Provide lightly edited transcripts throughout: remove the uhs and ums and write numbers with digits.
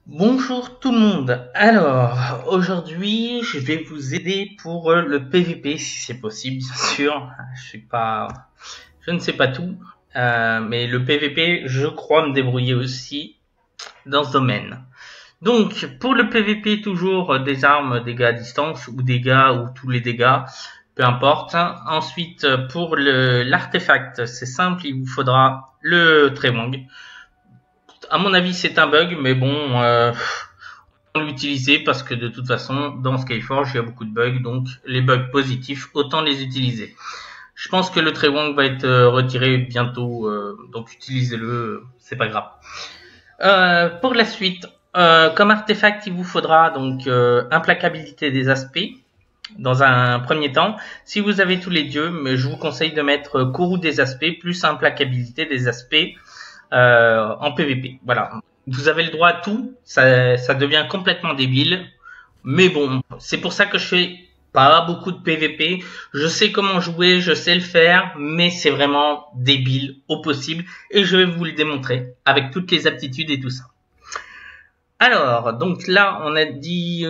Bonjour tout le monde. Alors, aujourd'hui, je vais vous aider pour le PVP si c'est possible, bien sûr. Je ne sais pas tout, mais le PVP, je crois me débrouiller aussi dans ce domaine. Donc, pour le PVP, toujours des armes, dégâts à distance ou dégâts ou tous les dégâts, peu importe. Ensuite, pour l'artefact, c'est simple, il vous faudra le Trewang. À mon avis, c'est un bug, mais bon, l'utiliser parce que de toute façon dans Skyforge il y a beaucoup de bugs, donc les bugs positifs autant les utiliser. Je pense que le Trewang va être retiré bientôt, donc utilisez-le, c'est pas grave. Pour la suite, comme artefact il vous faudra donc implacabilité des aspects dans un premier temps. Si vous avez tous les dieux, mais je vous conseille de mettre courroux des aspects plus implacabilité des aspects en PVP. Voilà. Vous avez le droit à tout, ça devient complètement débile. Mais bon, c'est pour ça que je fais pas beaucoup de PVP. Je sais comment jouer, je sais le faire, mais c'est vraiment débile au possible. Et je vais vous le démontrer avec toutes les aptitudes et tout ça. Alors, donc là, on a dit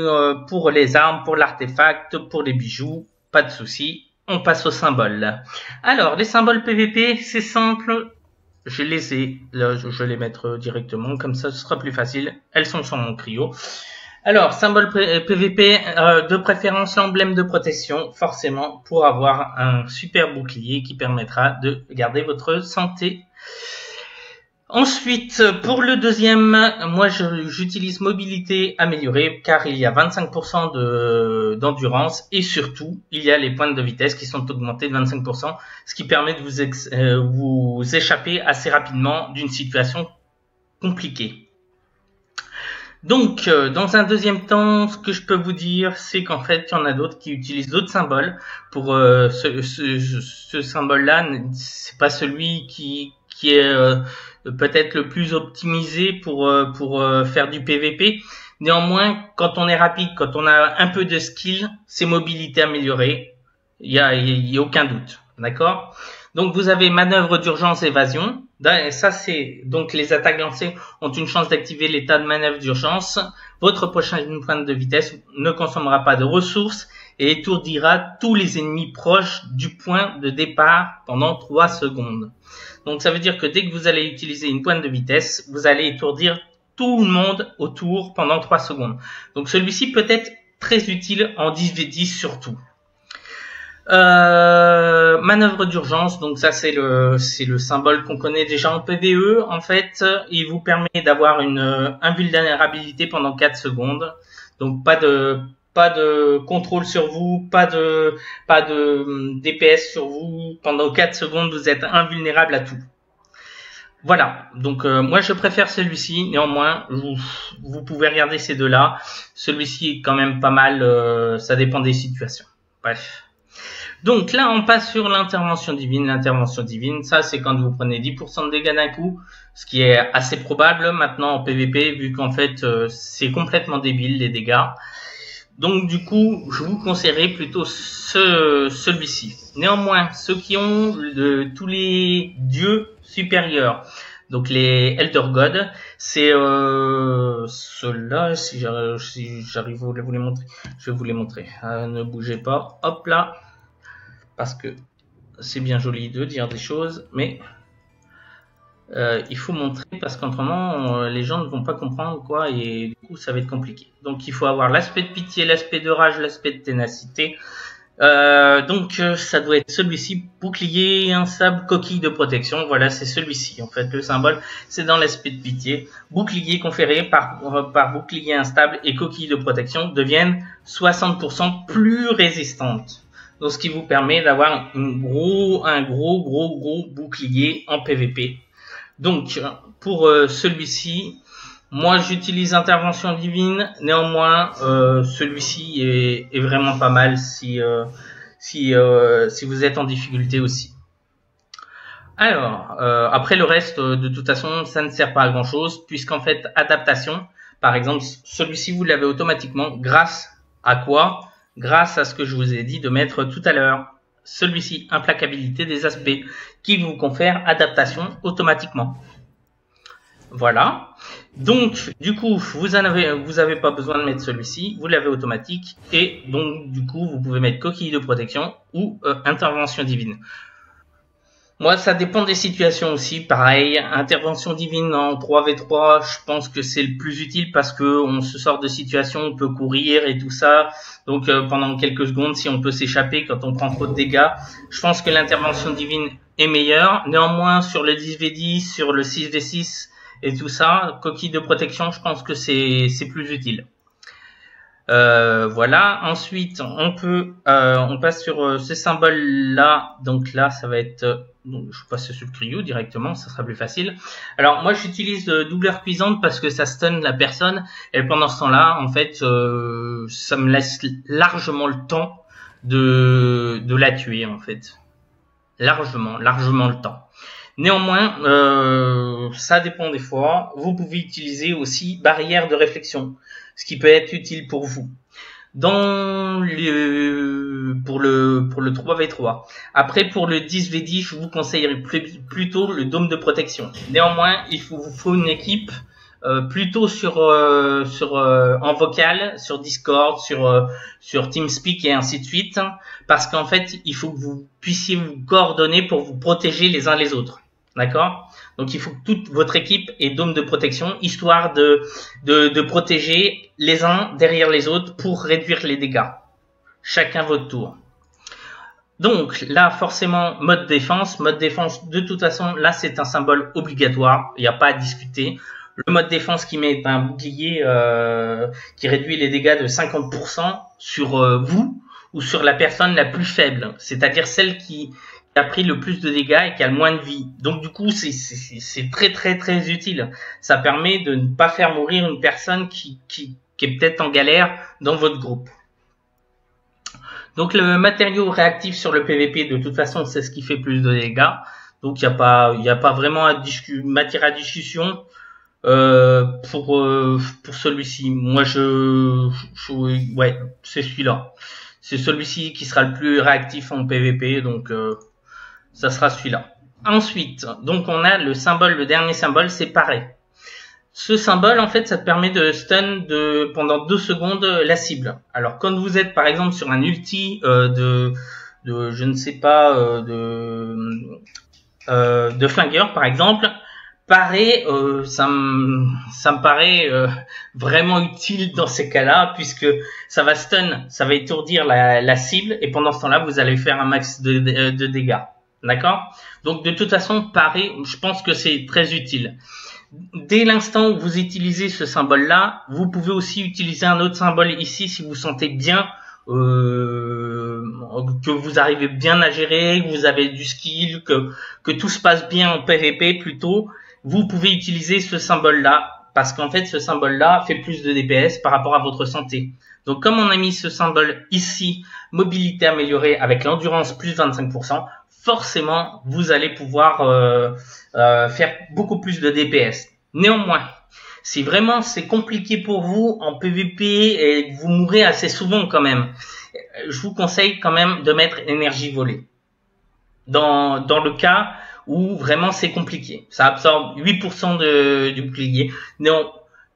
pour les armes, pour l'artefact, pour les bijoux, pas de souci. On passe aux symboles. Alors, les symboles PVP, c'est simple. Je les ai, là je vais les mettre directement, comme ça ce sera plus facile. Elles sont sur mon cryo. Alors, symbole PVP, de préférence l'emblème de protection, forcément, pour avoir un super bouclier qui permettra de garder votre santé. Ensuite, pour le deuxième, moi j'utilise mobilité améliorée car il y a 25% d'endurance et surtout il y a les pointes de vitesse qui sont augmentées de 25%, ce qui permet de vous échapper assez rapidement d'une situation compliquée. Donc, dans un deuxième temps, ce que je peux vous dire, c'est qu'en fait, il y en a d'autres qui utilisent d'autres symboles. Pour ce symbole-là, c'est pas celui qui est peut-être le plus optimisé pour faire du PVP. Néanmoins, quand on est rapide, quand on a un peu de skill, c'est mobilité améliorée. Il y a aucun doute, d'accord? Donc vous avez manœuvre d'urgence, évasion. Ça c'est donc les attaques lancées ont une chance d'activer l'état de manœuvre d'urgence. Votre prochaine pointe de vitesse ne consommera pas de ressources et étourdira tous les ennemis proches du point de départ pendant 3 secondes. Donc ça veut dire que dès que vous allez utiliser une pointe de vitesse, vous allez étourdir tout le monde autour pendant 3 secondes. Donc celui-ci peut être très utile en 10v10 surtout. Manœuvre d'urgence, donc ça c'est le symbole qu'on connaît déjà en PvE. En fait, il vous permet d'avoir une invulnérabilité pendant 4 secondes. Donc pas de contrôle sur vous, pas de DPS sur vous. Pendant 4 secondes, vous êtes invulnérable à tout. Voilà, donc moi je préfère celui-ci, néanmoins vous pouvez regarder ces deux-là. Celui-ci est quand même pas mal, ça dépend des situations. Bref. Donc là, on passe sur l'intervention divine. L'intervention divine, ça c'est quand vous prenez 10% de dégâts d'un coup, ce qui est assez probable maintenant en PVP, vu qu'en fait c'est complètement débile les dégâts. Donc du coup, je vous conseillerais plutôt celui-ci. Néanmoins, ceux qui ont tous les dieux supérieurs, donc les Elder Gods, c'est ceux-là, si j'arrive à vous les montrer, je vais vous les montrer. Ne bougez pas, hop là. Parce que c'est bien joli de dire des choses, mais il faut montrer parce qu'autrement les gens ne vont pas comprendre quoi et du coup ça va être compliqué. Donc il faut avoir l'aspect de pitié, l'aspect de rage, l'aspect de ténacité. Donc ça doit être celui-ci, bouclier instable, coquille de protection. Voilà, c'est celui-ci en fait. Le symbole c'est dans l'aspect de pitié. Bouclier conféré par bouclier instable et coquille de protection deviennent 60% plus résistantes. Donc ce qui vous permet d'avoir un gros bouclier en PVP. Donc pour celui-ci, moi j'utilise intervention divine, néanmoins celui-ci est vraiment pas mal si vous êtes en difficulté aussi. Alors après le reste de toute façon ça ne sert pas à grand chose puisqu'en fait adaptation, par exemple celui-ci vous l'avez automatiquement grâce à quoi? Grâce à ce que je vous ai dit de mettre tout à l'heure. Celui-ci, implacabilité des aspects, qui vous confère adaptation automatiquement. Voilà. Donc, du coup, vous avez pas besoin de mettre celui-ci, vous l'avez automatique, et donc, du coup, vous pouvez mettre coquille de protection ou intervention divine. Moi, ça dépend des situations aussi. Pareil, intervention divine en 3v3, je pense que c'est le plus utile parce que on se sort de situation, on peut courir et tout ça. Donc, pendant quelques secondes, si on peut s'échapper quand on prend trop de dégâts, je pense que l'intervention divine est meilleure. Néanmoins, sur le 10v10, sur le 6v6 et tout ça, coquille de protection, je pense que c'est plus utile. Voilà. Ensuite, on passe sur ce symbole-là. Donc là, ça va être, donc je passe sur le trio directement, ça sera plus facile. Alors moi, j'utilise doubleur cuisante parce que ça stun la personne. Et pendant ce temps-là, en fait, ça me laisse largement le temps de la tuer, en fait. Largement le temps. Néanmoins, ça dépend des fois. Vous pouvez utiliser aussi barrière de réflexion, ce qui peut être utile pour vous. Pour le 3v3. Après, pour le 10v10, je vous conseillerais plutôt le dôme de protection. Néanmoins, il vous faut une équipe plutôt en vocal, sur Discord, sur TeamSpeak et ainsi de suite, parce qu'en fait, il faut que vous puissiez vous coordonner pour vous protéger les uns les autres. D'accord? Donc, il faut que toute votre équipe ait dôme de protection, histoire de protéger les uns derrière les autres pour réduire les dégâts. Chacun votre tour. Donc, là, forcément, mode défense. Mode défense, de toute façon, là, c'est un symbole obligatoire. Il n'y a pas à discuter. Le mode défense qui met un bouclier qui réduit les dégâts de 50% sur vous ou sur la personne la plus faible, c'est-à-dire celle qui a pris le plus de dégâts et qui a le moins de vie. Donc du coup, c'est très utile. Ça permet de ne pas faire mourir une personne qui est peut-être en galère dans votre groupe. Donc le matériau réactif sur le PVP, de toute façon, c'est ce qui fait plus de dégâts. Donc il n'y a pas vraiment matière à discussion. Pour celui-ci, moi ouais, c'est celui-là. C'est celui-ci qui sera le plus réactif en PVP, donc ça sera celui-là. Ensuite, donc on a le dernier symbole, c'est pareil. Ce symbole, en fait, ça te permet de stun pendant 2 secondes la cible. Alors, quand vous êtes, par exemple, sur un ulti je ne sais pas, de flingueur, par exemple, ça me paraît vraiment utile dans ces cas-là, puisque ça va étourdir la cible, et pendant ce temps-là, vous allez faire un max de dégâts. D'accord? Donc, de toute façon, parer, je pense que c'est très utile. Dès l'instant où vous utilisez ce symbole-là, vous pouvez aussi utiliser un autre symbole ici si vous sentez bien que vous arrivez bien à gérer, que vous avez du skill, que tout se passe bien en PVP plutôt. Vous pouvez utiliser ce symbole-là, parce qu'en fait, ce symbole-là fait plus de DPS par rapport à votre santé. Donc, comme on a mis ce symbole ici, mobilité améliorée avec l'endurance plus 25%, forcément, vous allez pouvoir faire beaucoup plus de DPS. Néanmoins, si vraiment c'est compliqué pour vous en PVP et que vous mourrez assez souvent quand même, je vous conseille quand même de mettre énergie volée. Dans le cas où vraiment c'est compliqué. Ça absorbe 8% du bouclier.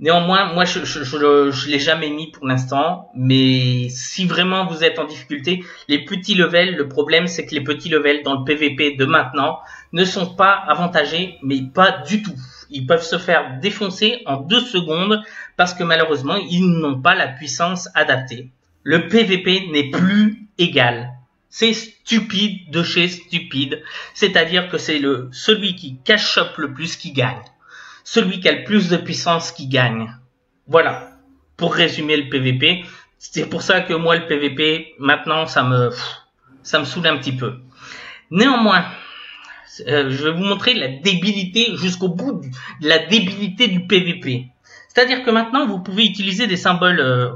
Néanmoins, moi je l'ai jamais mis pour l'instant, mais si vraiment vous êtes en difficulté, les petits levels, le problème c'est que les petits levels dans le PVP de maintenant ne sont pas avantagés, mais pas du tout. Ils peuvent se faire défoncer en 2 secondes parce que malheureusement, ils n'ont pas la puissance adaptée. Le PVP n'est plus égal. C'est stupide de chez stupide. C'est-à-dire que c'est celui qui cash shop le plus qui gagne. Celui qui a le plus de puissance qui gagne. Voilà. Pour résumer le PVP. C'est pour ça que moi, le PVP, maintenant, ça me saoule un petit peu. Néanmoins, je vais vous montrer la débilité jusqu'au bout de la débilité du PVP. C'est-à-dire que maintenant, vous pouvez utiliser des symboles,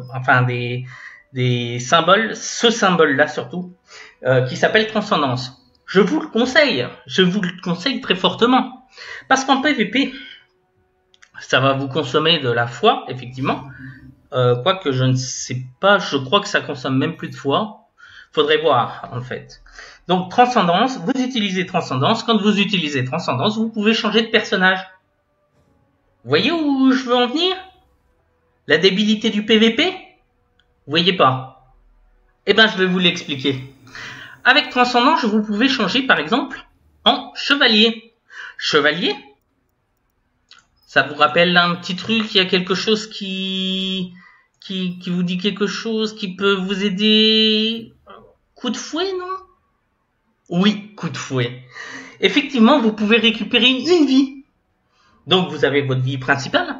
des symboles, ce symbole-là surtout, qui s'appelle Transcendance. Je vous le conseille très fortement. Parce qu'en PVP, ça va vous consommer de la foi, effectivement. Quoique je ne sais pas, je crois que ça consomme même plus de foi. Faudrait voir, en fait. Donc, Transcendance, vous utilisez Transcendance. Quand vous utilisez Transcendance, vous pouvez changer de personnage. Vous voyez où je veux en venir? La débilité du PVP? Vous voyez pas? Eh bien, je vais vous l'expliquer. Avec Transcendance, vous pouvez changer, par exemple, en Chevalier. Chevalier, ça vous rappelle un petit truc, il y a quelque chose qui vous dit quelque chose, qui peut vous aider? Coup de fouet, non? Oui, coup de fouet. Effectivement, vous pouvez récupérer une vie. Donc, vous avez votre vie principale,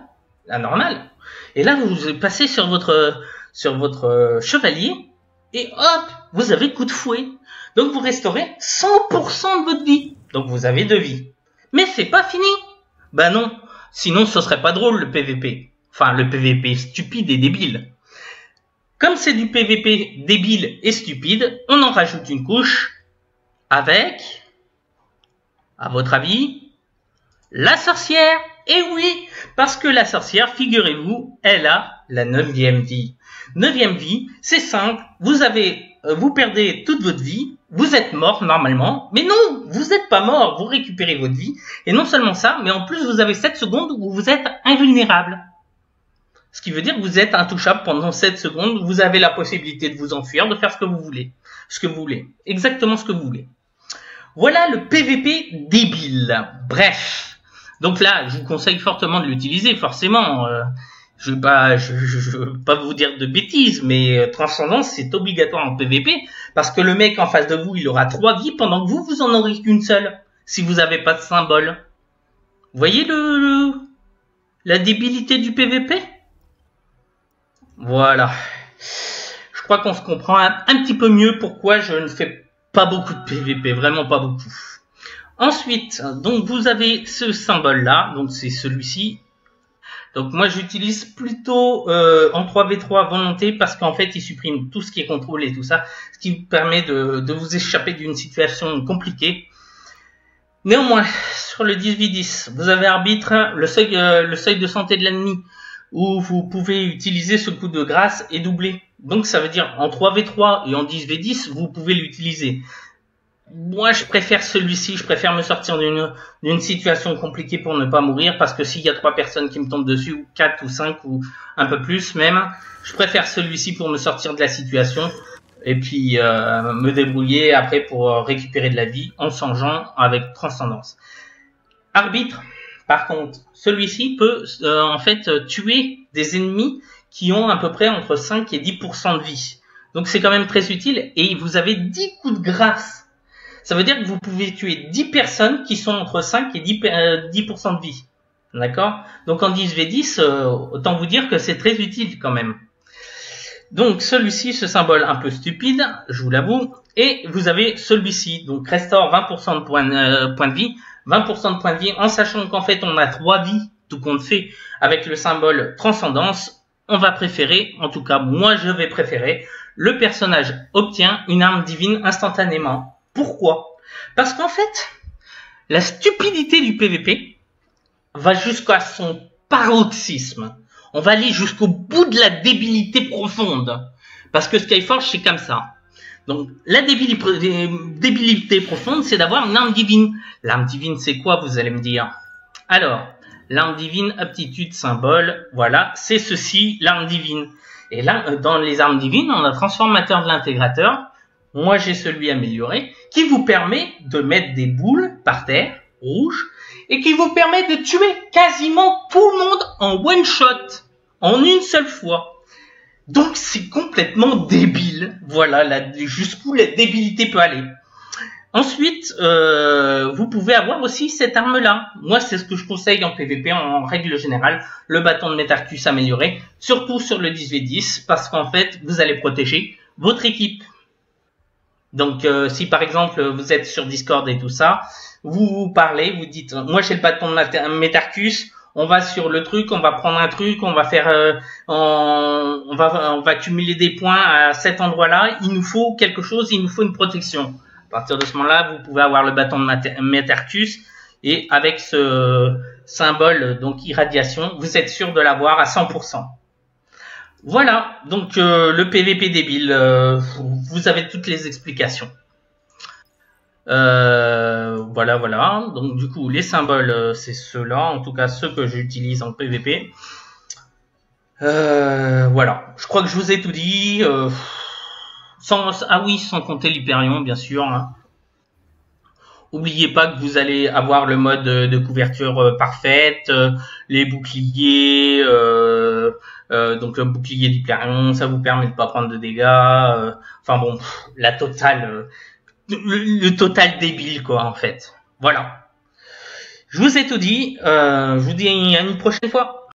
la normale. Et là, vous passez sur votre chevalier et hop, vous avez coup de fouet. Donc, vous restaurez 100% de votre vie. Donc, vous avez 2 vies. Mais c'est pas fini. Ben non. Sinon, ce serait pas drôle, le PVP. Enfin, le PVP stupide et débile. Comme c'est du PVP débile et stupide, on en rajoute une couche avec, à votre avis, la sorcière. Et oui, parce que la sorcière, figurez-vous, elle a la 9e vie. 9e vie, c'est simple, vous perdez toute votre vie, vous êtes mort normalement, mais non, vous n'êtes pas mort, vous récupérez votre vie, et non seulement ça, mais en plus vous avez 7 secondes où vous êtes invulnérable. Ce qui veut dire que vous êtes intouchable pendant 7 secondes, vous avez la possibilité de vous enfuir, de faire ce que vous voulez. Exactement ce que vous voulez. Voilà le PVP débile. Bref. Donc là, je vous conseille fortement de l'utiliser, forcément. Je ne veux pas vous dire de bêtises, mais Transcendance, c'est obligatoire en PVP, parce que le mec en face de vous, il aura 3 vies, pendant que vous en aurez qu'une seule, si vous n'avez pas de symbole. Vous voyez la débilité du PVP? Voilà. Je crois qu'on se comprend un petit peu mieux pourquoi je ne fais pas beaucoup de PVP, vraiment pas beaucoup. Ensuite, donc vous avez ce symbole-là, donc c'est celui-ci. Donc moi j'utilise plutôt en 3v3 volonté parce qu'en fait il supprime tout ce qui est contrôle et tout ça, ce qui vous permet de vous échapper d'une situation compliquée. Néanmoins, sur le 10v10, vous avez arbitre, le seuil de santé de l'ennemi, où vous pouvez utiliser ce coup de grâce et doubler. Donc ça veut dire en 3v3 et en 10v10, vous pouvez l'utiliser. Moi, je préfère celui-ci, je préfère me sortir d'une situation compliquée pour ne pas mourir, parce que s'il y a 3 personnes qui me tombent dessus, ou 4 ou 5 ou un peu plus même, je préfère celui-ci pour me sortir de la situation, et puis me débrouiller après pour récupérer de la vie en changeant avec Transcendance. Arbitre, par contre, celui-ci peut en fait tuer des ennemis qui ont à peu près entre 5 et 10% de vie. Donc c'est quand même très utile, et vous avez 10 coups de grâce. Ça veut dire que vous pouvez tuer 10 personnes qui sont entre 5 et 10% de vie. D'accord? Donc en 10v10, autant vous dire que c'est très utile quand même. Donc celui-ci, ce symbole un peu stupide, je vous l'avoue. Et vous avez celui-ci, donc restaure 20% de points de vie. 20% de points de vie, en sachant qu'en fait on a 3 vies, tout compte fait, avec le symbole Transcendance. On va préférer, en tout cas moi je vais préférer, le personnage obtient une arme divine instantanément. Pourquoi? Parce qu'en fait, la stupidité du PVP va jusqu'à son paroxysme. On va aller jusqu'au bout de la débilité profonde. Parce que Skyforge, c'est comme ça. Donc, la débilité profonde, c'est d'avoir une arme divine. L'arme divine, c'est quoi, vous allez me dire? Alors, l'arme divine, aptitude, symbole, voilà, c'est ceci, l'arme divine. Et là, dans les armes divines, on a transformateur de l'intégrateur. Moi, j'ai celui amélioré, qui vous permet de mettre des boules par terre, rouges, et qui vous permet de tuer quasiment tout le monde en one shot, en une seule fois. Donc, c'est complètement débile. Voilà, jusqu'où la débilité peut aller. Ensuite, vous pouvez avoir aussi cette arme-là. Moi, c'est ce que je conseille en PVP en règle générale, le bâton de Métarcus amélioré, surtout sur le 10v10, parce qu'en fait, vous allez protéger votre équipe. Donc, si par exemple, vous êtes sur Discord et tout ça, vous parlez, vous dites, moi j'ai le bâton de Métarcus, on va sur le truc, on va prendre un truc, on va faire, on va cumuler des points à cet endroit-là, il nous faut quelque chose, il nous faut une protection. À partir de ce moment-là, vous pouvez avoir le bâton de Métarcus, et avec ce symbole, donc irradiation, vous êtes sûr de l'avoir à 100%. Voilà, donc le PVP débile, vous avez toutes les explications. Voilà, voilà. Donc du coup, les symboles, c'est ceux-là, en tout cas ceux que j'utilise en PVP. Voilà. Je crois que je vous ai tout dit. Ah oui, sans compter l'Hyperion, bien sûr. Hein. Oubliez pas que vous allez avoir le mode de couverture parfaite, les boucliers, donc le bouclier d'Hyperion, ça vous permet de pas prendre de dégâts. Enfin bon, la totale, le total débile quoi en fait. Voilà. Je vous ai tout dit. Je vous dis à une prochaine fois.